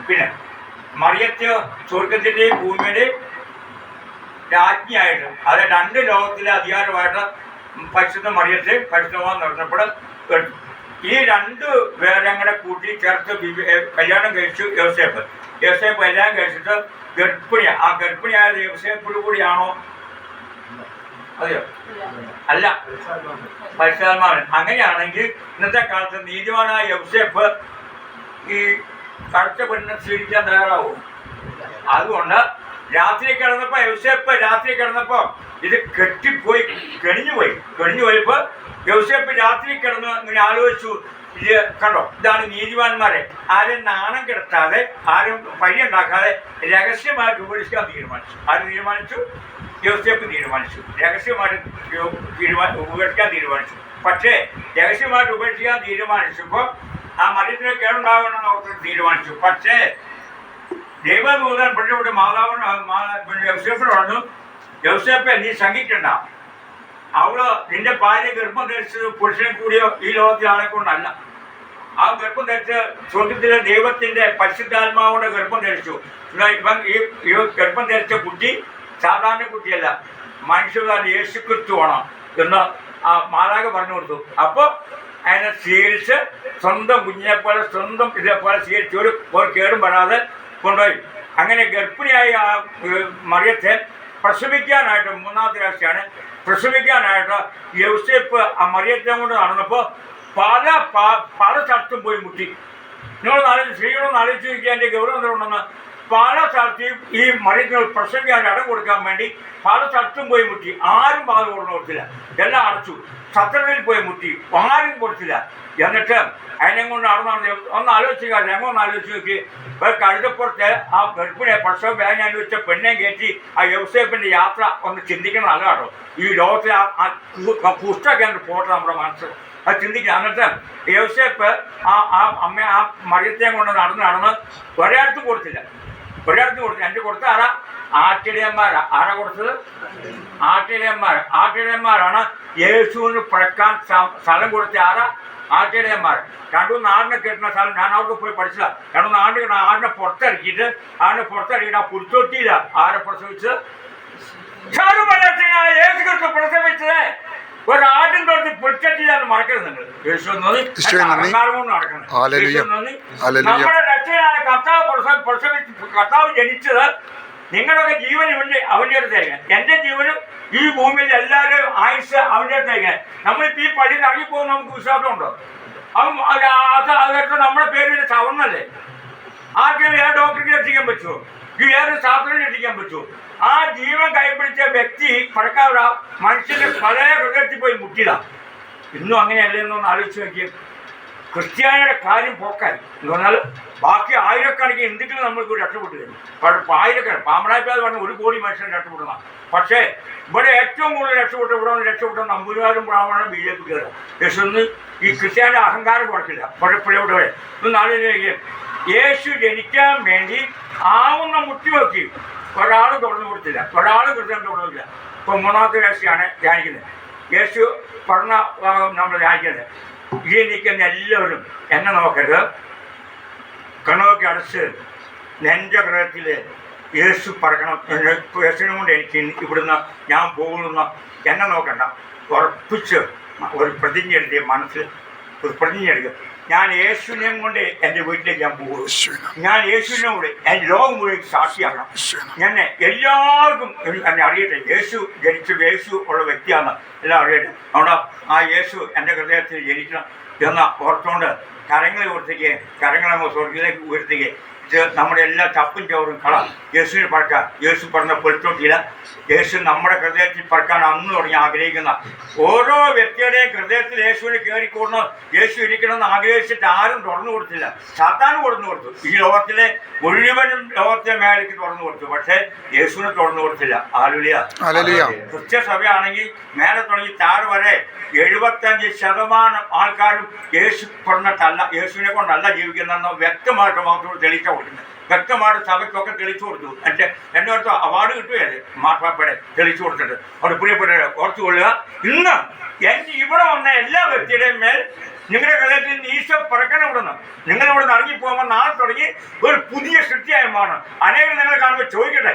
പിന്നെ മറിയത്തെ സ്വർഗത്തിന്റെയും ഭൂമിയുടെയും രാജ്ഞിയായിട്ട് അത് രണ്ട് ലോകത്തിലെ അധികാരമായിട്ട് പരിശുദ്ധ മറിയത്തെ പരിശുദ്ധമായി നിർത്തപ്പെടാൻ എടുത്തു. ഈ രണ്ട് പേരെ കൂടെ കൂട്ടി ചേർത്ത് കല്യാണം കഴിച്ചു യോസേപ്പ്. യോസേപ്പ് എല്ലാം കഴിച്ചിട്ട് ഗർഭിണിയാണ്. ആ ഗർഭിണിയായ യോസേപ്പോട് കൂടിയാണോ? അതെയോ? അല്ല, പരിശുദ്ധാത്മാവൻ. അങ്ങനെയാണെങ്കിൽ ഇന്നത്തെ കാലത്ത് നീതിമാനായ യോസേപ്പ് ഈ കറുത്ത പെണ്ണിനെ സ്വീകരിക്കാൻ തയ്യാറാവും. അതുകൊണ്ട് രാത്രി കിടന്നപ്പോൾ യോസേപ്പ് രാത്രി കിടന്നപ്പോൾ ഇത് കെട്ടിപ്പോയി കെണിഞ്ഞു പോയപ്പോ യോസേപ്പ് രാത്രി കിടന്ന് ഇങ്ങനെ ആലോചിച്ചു. ഇത് കണ്ടോ, ഇതാണ് നീതിമാന്മാരെ. ആരും നാണം കിടത്താതെ ആരും പഴിയുണ്ടാക്കാതെ രഹസ്യമായിട്ട് ഉപേക്ഷിക്കാൻ തീരുമാനിച്ചു. ആര് തീരുമാനിച്ചു? യോസേപ്പ് തീരുമാനിച്ചു. രഹസ്യമായിട്ട് ഉപേക്ഷിക്കാൻ തീരുമാനിച്ചു. പക്ഷേ രഹസ്യമായിട്ട് ഉപേക്ഷിക്കാൻ തീരുമാനിച്ചപ്പോൾ ആ മറിയത്തിന് കേടുണ്ടാവണമെന്ന് ഓർത്ത് തീരുമാനിച്ചു. പക്ഷേ ദൈവദൂതൻ പെട്ടവിടെ യോസേപ്പിന് പറഞ്ഞു, യോസേപ്പെ നീ ശങ്കിക്കണ്ട. അവള് നിന്റെ ഭാര്യ ഗർഭം ധരിച്ചത് പുരുഷനെ കൂടിയോ ഈ ലോകത്തിലെ ആളെ കൊണ്ടല്ല. ആ ഗർഭം ധരിച്ച് സ്വർഗത്തിലെ ദൈവത്തിന്റെ പരിശുദ്ധാത്മാവുടെ ഗർഭം ധരിച്ചു. ഇപ്പം ഈ ഗർഭം ധരിച്ച കുട്ടി സാധാരണ കുട്ടിയല്ല, മനുഷ്യകാരൻ യേശുക്രിസ്തുവാണ് എന്ന് ആ മാലാഖ പറഞ്ഞു കൊടുത്തു. അപ്പോൾ അതിനെ സ്വീകരിച്ച് സ്വന്തം കുഞ്ഞിനെപ്പോലെ സ്വന്തം ഇതേപോലെ സ്വീകരിച്ച് ഒരു കേടും വരാതെ കൊണ്ടുപോയി. അങ്ങനെ ഗർഭിണിയായി ആ മറിയത്തെ പ്രസവിക്കാനായിട്ട് മൂന്നാമത്തെ രാശിയാണ് പ്രസവിക്കാനായിട്ട് യോസേപ്പ് ആ മറിയത്തെ കൊണ്ട് നടന്നപ്പോൾ പല സ്ഥലത്തും പോയി മുട്ടി. സ്ത്രീകളൊന്നും ആലോചിച്ച് നോക്കിയാൽ എൻ്റെ ഗൗരവം എന്തുകൊണ്ടെന്ന് പല സ്ഥലത്തെയും ഈ മറിയത്തിന് പ്രസവിക്കാൻ ഇടം കൊടുക്കാൻ വേണ്ടി പല സ്ഥലത്തും പോയി മുട്ടി. ആരും പാല് കൊടുന്നു കൊടുത്തില്ല, എല്ലാം അടച്ചു. സത്രത്തിൽ പോയി മുട്ടി, ആരും കൊടുത്തില്ല. എന്നിട്ട് അതിനെ കൊണ്ട് നടന്നു ഒന്ന് ആലോചിക്കുക, രംഗം ആലോചിച്ച് നോക്കി. കഴുതപ്പുറത്ത് ആ ഗർഭിണിയെ പ്രസവ വേദന അനുഭവിച്ച പെണ്ണെ കയറ്റി ആ യോസേപ്പിൻ്റെ യാത്ര ഒന്ന് ചിന്തിക്കണം. അല്ല കേട്ടോ, ഈ ലോകത്തിലെ ആ കുഷ്ഠൊക്കെ പോട്ടെ നമ്മുടെ മനസ്സ്, അത് ചിന്തിക്കുക. എന്നിട്ട് യോസേപ്പ് ആ അമ്മ ആ മറിയത്തെയും കൊണ്ട് നടന്ന് ഒരിടത്തും കൊടുത്തില്ല. എൻ്റെ കൊടുത്ത ആരാ? ആട്ടിടയന്മാരാ. ആരാ കൊടുത്തത്? ആട്ടിടയന്മാരാണ് യേശുവിന് പിറക്കാൻ സ്ഥലം കൊടുത്ത ആരാ? ആട്ടിടയന്മാർ. രണ്ടു നാടിനെ കെട്ടുന്ന സ്ഥലം ഞാൻ അവർക്ക് പോയി പഠിച്ചതാ. ആടിനെ പുറത്തിറക്കിയിട്ട് ആ പുൽത്തൊട്ടിയില്ല ആരെ പ്രസവിച്ചത്? യേശു ക്രിസ്തു പ്രസവിച്ചത് ഒരാട്ടിൻ തൊട്ട് പുൽത്തൊട്ടിയിലാണ് മറക്കരുത് നിങ്ങൾ. യേശു അഹങ്കാരം കൊണ്ട് നടക്കുന്നത്. നമ്മുടെ രക്ഷകനായ കർത്താവ് ജനിച്ചത് നിങ്ങളുടെയൊക്കെ ജീവൻ അവൻ്റെ അടുത്തായിരിക്കണം. എൻ്റെ ജീവനും ഈ ഭൂമിയിൽ എല്ലാവരും ആയുസ് അവൻ്റെ അടുത്തായിരിക്കണം. നമ്മളിപ്പോൾ ഈ പള്ളിയിൽ ഇറങ്ങിപ്പോകുന്ന നമുക്ക് വിശ്വാസമുണ്ടോ? അതൊക്കെ നമ്മുടെ പേരിൽ ചവർന്നല്ലേ? ആർക്കും വേറെ ഡോക്ടർക്ക് രക്ഷിക്കാൻ പറ്റുമോ? ഈ വേറെ ശാസ്ത്രം രക്ഷിക്കാൻ പറ്റുമോ? ആ ജീവൻ കൈപ്പിടിച്ച വ്യക്തി പഴക്കാവ മനുഷ്യന്റെ പഴയ ഹൃദയത്തിൽ പോയി മുട്ടിയതാണ്. ഇന്നും അങ്ങനെയല്ലേ എന്നൊന്ന് ആലോചിച്ച് നോക്കിയാൽ ക്രിസ്ത്യാനിയുടെ കാര്യം പോക്കാൻ എന്ന് പറഞ്ഞാൽ ബാക്കി ആയിരക്കണക്കിന് എന്തെങ്കിലും നമ്മൾക്ക് രക്ഷപ്പെട്ടു കഴിഞ്ഞു. ആയിരക്കണക്കിന് പാമ്പളായിപ്പാത് പറഞ്ഞ 1 കോടി മനുഷ്യൻ രക്ഷപ്പെടുന്നതാണ്. പക്ഷേ ഇവിടെ ഏറ്റവും കൂടുതൽ രക്ഷപ്പെട്ട നമ്പൂതിരിമാരും ബ്രാഹ്മണനും BJP-ക്കാരും. യേശുന്ന് ഈ ക്രിസ്ത്യാനിയുടെ അഹങ്കാരം കുറച്ചില്ല. പഴയപ്പോഴെ നാളിലേക്ക് യേശു ജനിക്കാൻ വേണ്ടി ആവുന്ന മുട്ടി നോക്കി ഒരാൾ തുറന്നു കൊടുത്തില്ല, ഒരാൾ കൃത്യം തുറന്നില്ല. ഇപ്പോൾ മൂന്നാമത്തെ രാശിയാണ് ധ്യാനിക്കുന്നത്. യേശു പറഞ്ഞ നമ്മൾ ധ്യാനിക്കുന്നത്. ഈ നിൽക്കുന്ന എല്ലാവരും എന്നെ നോക്കരുത്, കണ്ണൊക്കെ അടച്ച് എൻ്റെ ഹൃദയത്തിൽ യേശു പറക്കണം. യേശുവിനെ കൊണ്ട് എനിക്ക് ഇവിടുന്ന് ഞാൻ പോകുന്ന എന്നെ നോക്കണ്ട. ഉറപ്പിച്ച് ഒരു പ്രതിജ്ഞ എടുക്കുക, മനസ്സിൽ ഒരു പ്രതിജ്ഞ എടുക്കുക. ഞാൻ യേശുവിനെയും കൊണ്ട് എൻ്റെ വീട്ടിലേക്ക് ഞാൻ പോകുള്ളൂ. ഞാൻ യേശുവിനെ കൂടെ എൻ്റെ ലോകം മുഴുവൻ സാക്ഷിയാക്കണം. ഞാൻ എല്ലാവർക്കും എന്നെ അറിയട്ടെ, യേശു യേശു ഉള്ള വ്യക്തിയാണ് എല്ലാം അറിയട്ടെ. അതുകൊണ്ട് ആ യേശു എൻ്റെ ഹൃദയത്തിൽ ജനിക്കണം എന്ന് ഓർത്തുകൊണ്ട് കരങ്ങളെ ഉയർത്തുകയെ, കരങ്ങളെ സ്വർഗത്തിലേക്ക് ഉയർത്തുകയെ. ഇത് നമ്മുടെ എല്ലാ ചപ്പും ചോറും കള യേശുവിന് പറക്കാൻ. യേശു പറഞ്ഞ പൊലിച്ചോട്ടില്ല. യേശു നമ്മുടെ ഹൃദയത്തിൽ പറക്കാൻ അന്ന് തുടങ്ങി ആഗ്രഹിക്കുന്ന ഓരോ വ്യക്തിയുടെയും ഹൃദയത്തിൽ യേശുവിന് കയറിക്കൂടണം, യേശു ഇരിക്കണമെന്ന് ആഗ്രഹിച്ചിട്ട് ആരും തുറന്നു കൊടുത്തില്ല. സാത്താന് തുറന്നു കൊടുത്തു. ഈ ലോകത്തിലെ മുഴുവനും ലോകത്തെ മേലേക്ക് തുറന്നു കൊടുത്തു. പക്ഷേ യേശുവിനെ തുറന്നു കൊടുത്തില്ല. ഹല്ലേലൂയ. ക്രിസ്ത്യ സഭയാണെങ്കിൽ മേലെ തുടങ്ങി താഴെ വരെ 75% ആൾക്കാരും യേശു പറഞ്ഞിട്ടല്ല, യേശുവിനെ കൊണ്ടല്ല ജീവിക്കുന്നതെന്ന് വ്യക്തമായിട്ട് മാത്രം തെളിയിച്ചു കൊടുക്കുന്നത്. വ്യക്തമായിട്ട് സഭയ്ക്കൊക്കെ തെളിച്ചു കൊടുത്തു. എൻ്റെ അടുത്ത് അവാർഡ് കിട്ടുകയല്ലേ മാർപ്പാപ്പയുടെ തെളിച്ചു കൊടുത്തിട്ട്. അവിടെ പ്രിയപ്പെട്ടവരെ ഓർത്തുകൊള്ളുക, ഇന്ന് ഇവിടെ വന്ന എല്ലാ വ്യക്തിയുടെയും മേൽ നിങ്ങളുടെ ഹൃദയത്തിൽ ഈശോ പറക്കണം. ഇവിടുന്ന് നിങ്ങളിവിടെ നിന്ന് ഇറങ്ങിപ്പോകുമ്പോൾ നാളെ തുടങ്ങി ഞാൻ മാറണം. അനേകം നിങ്ങൾ കാണുമ്പോൾ ചോദിക്കട്ടെ,